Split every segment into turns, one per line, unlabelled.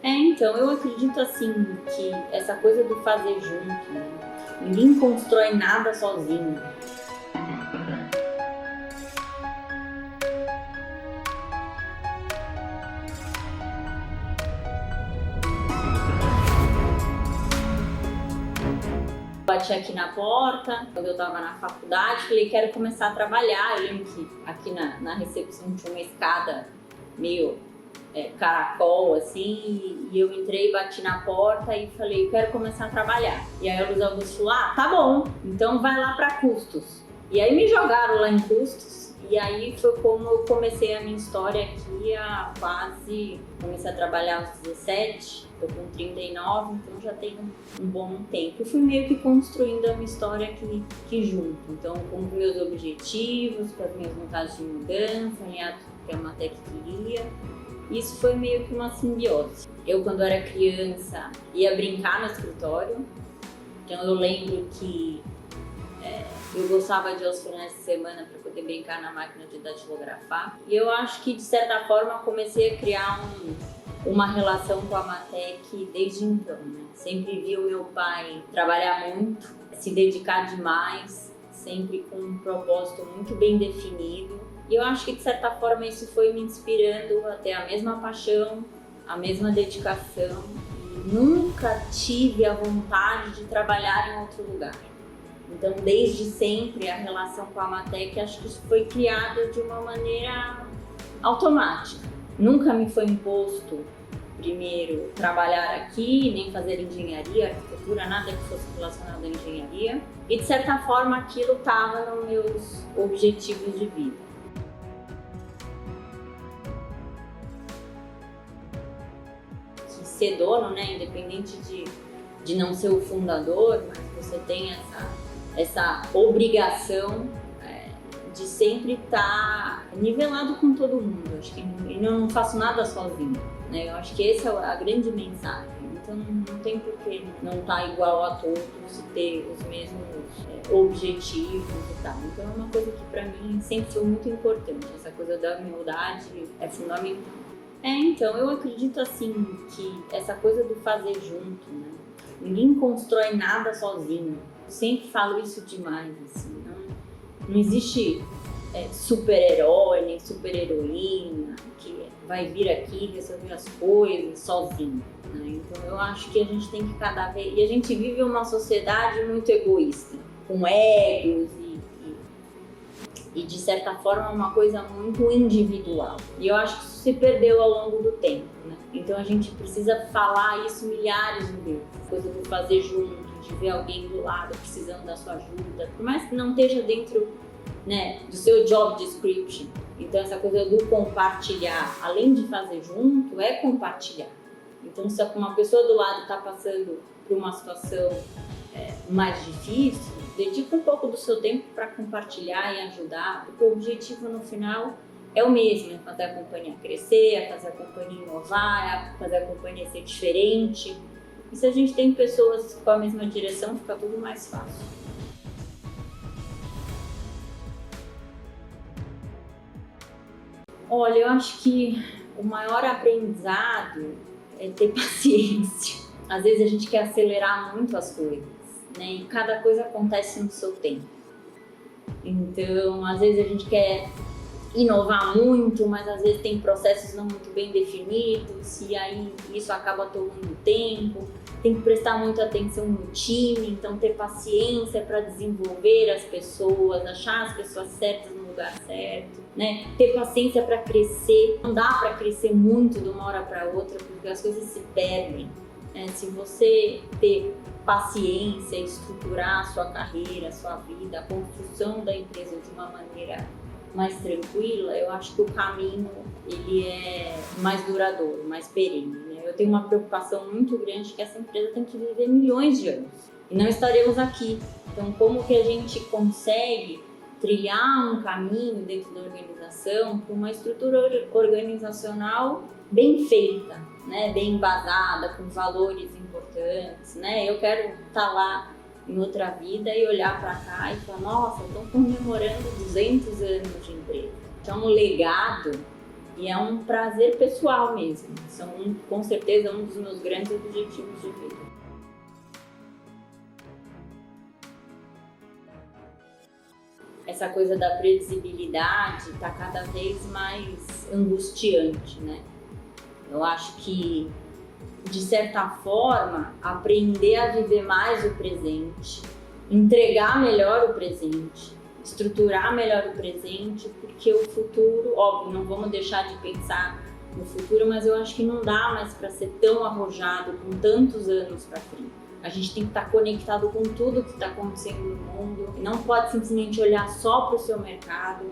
Então, eu acredito assim que essa coisa do fazer junto, né? Ninguém constrói nada sozinho. Bati aqui na porta, quando eu estava na faculdade, falei, quero começar a trabalhar. Eu lembro que aqui na recepção tinha uma escada meio caracol, assim, e eu entrei, bati na porta e falei, quero começar a trabalhar. E aí a Luiz Augusto falou, tá bom, então vai lá para custos. E aí me jogaram lá em custos, e aí foi como eu comecei a minha história aqui há quase... Comecei a trabalhar aos 17, tô com 39, então já tem um bom tempo. E fui meio que construindo a minha história aqui junto. Então, com os meus objetivos, com as minhas vontades de mudança, alinhado com o que a Matec queria. Isso foi meio que uma simbiose. Eu, quando era criança, ia brincar no escritório. Então, eu lembro que eu gostava de ir aos finais de semana para poder brincar na máquina de datilografar. E eu acho que, de certa forma, comecei a criar uma relação com a Matec desde então, né? Sempre vi o meu pai trabalhar muito, se dedicar demais, sempre com um propósito muito bem definido. E eu acho que, de certa forma, isso foi me inspirando a ter a mesma paixão, a mesma dedicação. E nunca tive a vontade de trabalhar em outro lugar. Então, desde sempre, a relação com a Matec, acho que isso foi criada de uma maneira automática. Nunca me foi imposto, primeiro, trabalhar aqui, nem fazer engenharia, arquitetura, nada que fosse relacionado à engenharia. E, de certa forma, aquilo estava nos meus objetivos de vida. Que ser dono, né, independente de não ser o fundador, mas você tem essa obrigação de sempre estar nivelado com todo mundo. Acho que eu não faço nada sozinho, né? Eu acho que essa é a grande mensagem. Então não tem por que não estar igual a todos e ter os mesmos objetivos e tal. Então é uma coisa que para mim sempre foi muito importante. Essa coisa da humildade é fundamental. Então eu acredito assim que essa coisa do fazer junto, né? Ninguém constrói nada sozinho. Eu sempre falo isso demais, assim, não existe super-herói, nem super-heroína que vai vir aqui resolver as coisas sozinho, né? Então eu acho que a gente tem que cada vez... E a gente vive uma sociedade muito egoísta, com egos e de certa forma uma coisa muito individual. E eu acho que isso se perdeu ao longo do tempo, né? Então a gente precisa falar isso milhares de vezes, coisa do fazer junto, de ver alguém do lado precisando da sua ajuda, por mais que não esteja dentro, né, do seu job description. Então essa coisa do compartilhar, além de fazer junto, é compartilhar. Então se uma pessoa do lado está passando por uma situação mais difícil, dedica um pouco do seu tempo para compartilhar e ajudar, porque o objetivo no final é o mesmo, é fazer a companhia crescer, é fazer a companhia inovar, é fazer a companhia ser diferente. E se a gente tem pessoas com a mesma direção, fica tudo mais fácil. Olha, eu acho que o maior aprendizado é ter paciência. Às vezes a gente quer acelerar muito as coisas, né? E cada coisa acontece no seu tempo. Então, às vezes a gente quer inovar muito, mas às vezes tem processos não muito bem definidos e aí isso acaba tomando tempo. Tem que prestar muita atenção no time, então ter paciência para desenvolver as pessoas, achar as pessoas certas no lugar certo, né? Ter paciência para crescer. Não dá para crescer muito de uma hora para outra porque as coisas se perdem. Se você ter paciência, estruturar a sua carreira, a sua vida, a construção da empresa de uma maneira mais tranquila, eu acho que o caminho ele é mais duradouro, mais perene, né? Eu tenho uma preocupação muito grande que essa empresa tem que viver milhões de anos e não estaremos aqui. Então, como que a gente consegue trilhar um caminho dentro da organização com uma estrutura organizacional bem feita, né? Bem embasada, com valores importantes, né? Eu quero estar lá em outra vida e olhar para cá e falar, nossa, estão comemorando 200 anos de empresa. Então, o legado E é um prazer pessoal mesmo. São, com certeza, um dos meus grandes objetivos de vida. Essa coisa da previsibilidade está cada vez mais angustiante, né? Eu acho que, de certa forma, aprender a viver mais o presente, entregar melhor o presente, estruturar melhor o presente, porque o futuro, óbvio, não vamos deixar de pensar no futuro, mas eu acho que não dá mais para ser tão arrojado com tantos anos para frente. A gente tem que estar conectado com tudo que está acontecendo no mundo, e não pode simplesmente olhar só para o seu mercado.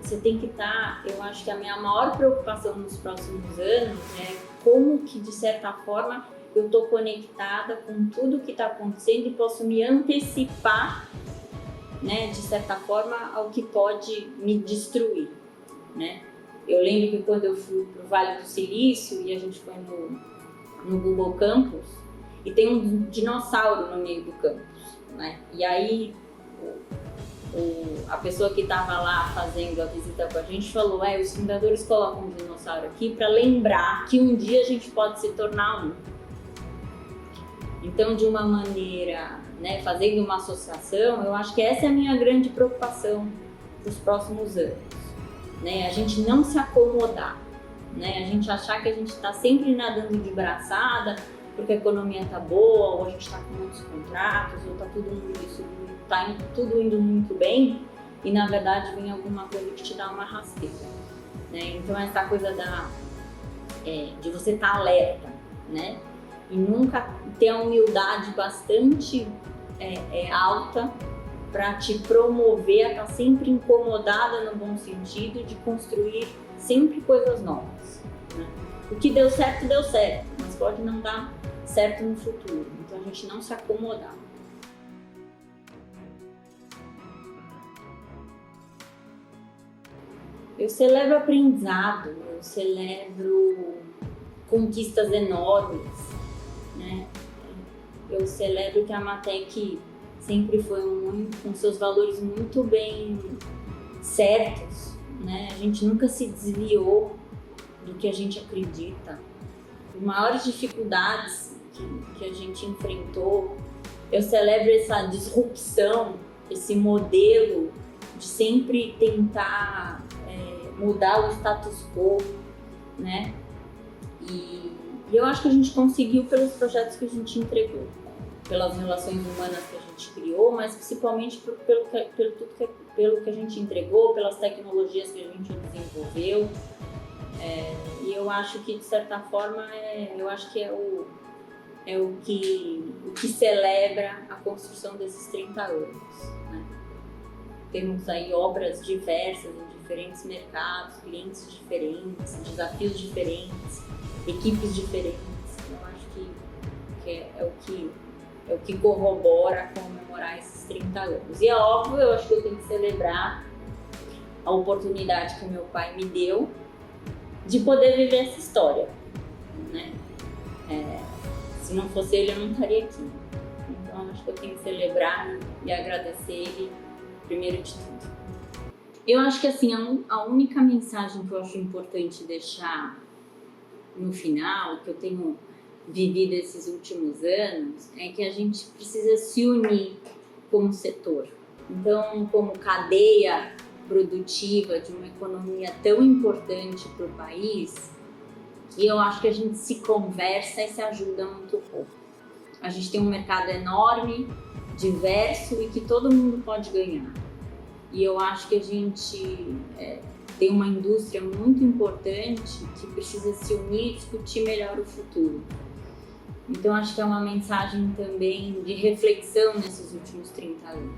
Você tem que estar, eu acho que a minha maior preocupação nos próximos anos é como que, de certa forma, eu estou conectada com tudo que está acontecendo e posso me antecipar, né, de certa forma, ao que pode me destruir, né? Eu lembro que quando eu fui para o Vale do Silício e a gente foi no Google Campus, e tem um dinossauro no meio do campus, né? E aí a pessoa que estava lá fazendo a visita com a gente falou: os fundadores colocam um dinossauro aqui para lembrar que um dia a gente pode se tornar um. Então, de uma maneira, né, fazendo uma associação, eu acho que essa é a minha grande preocupação para os próximos anos, né? A gente não se acomodar, né? A gente achar que a gente está sempre nadando de braçada porque a economia está boa, ou a gente está com muitos contratos, ou está tudo indo muito bem, e na verdade vem alguma coisa que te dá uma rasteira, né? Então essa coisa de você estar alerta, né? E nunca ter a humildade bastante alta para te promover a estar sempre incomodada no bom sentido de construir sempre coisas novas, né? O que deu certo, mas pode não dar certo no futuro, então a gente não se acomodar. Eu celebro aprendizado, eu celebro conquistas enormes, né? Eu celebro que a Matec sempre foi com seus valores muito bem certos, né? A gente nunca se desviou do que a gente acredita. As maiores dificuldades que a gente enfrentou, eu celebro essa disrupção, esse modelo de sempre tentar mudar o status quo, né? E eu acho que a gente conseguiu pelos projetos que a gente entregou, pelas relações humanas que a gente criou, mas principalmente pelo que a gente entregou, pelas tecnologias que a gente desenvolveu. E eu acho que, de certa forma, eu acho que é o que celebra a construção desses 30 anos, né? Temos aí obras diversas em diferentes mercados, clientes diferentes, desafios diferentes, equipes diferentes. Eu acho que é o que corrobora comemorar esses 30 anos. E é óbvio, eu acho que eu tenho que celebrar a oportunidade que meu pai me deu de poder viver essa história, né? Se não fosse ele, eu não estaria aqui. Então, acho que eu tenho que celebrar e agradecer ele primeiro de tudo. Eu acho que, assim, a única mensagem que eu acho importante deixar no final, que eu tenho vivido esses últimos anos, é que a gente precisa se unir como setor. Então, como cadeia produtiva de uma economia tão importante para o país, e eu acho que a gente se conversa e se ajuda muito pouco. A gente tem um mercado enorme, diverso e que todo mundo pode ganhar. E eu acho que a gente tem uma indústria muito importante que precisa se unir e discutir melhor o futuro. Então acho que é uma mensagem também de reflexão nesses últimos 30 anos,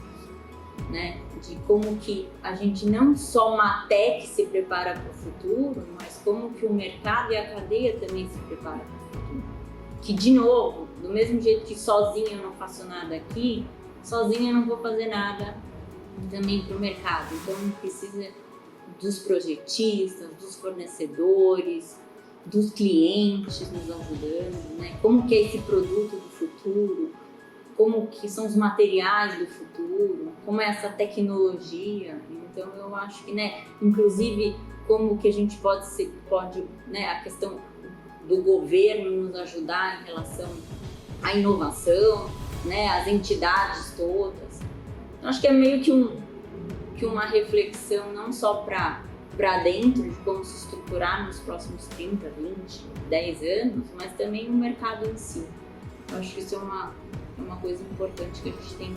né? De como que a gente não só Matec se prepara para o futuro, mas como que o mercado e a cadeia também se preparam para o futuro. Que, de novo, do mesmo jeito que sozinha eu não faço nada aqui, sozinha eu não vou fazer nada também para o mercado. Então precisa dos projetistas, dos fornecedores, dos clientes nos ajudando, né? Como que é esse produto do futuro, como que são os materiais do futuro, como é essa tecnologia. Então eu acho que, né, inclusive como que a gente pode, né, a questão do governo nos ajudar em relação à inovação, né, as entidades todas. Então, acho que é meio que uma reflexão não só para dentro de como se estruturar nos próximos 30, 20, 10 anos, mas também no mercado em si. Eu acho que isso é uma coisa importante que a gente tem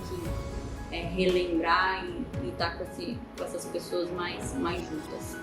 que relembrar e estar com essas pessoas mais juntas.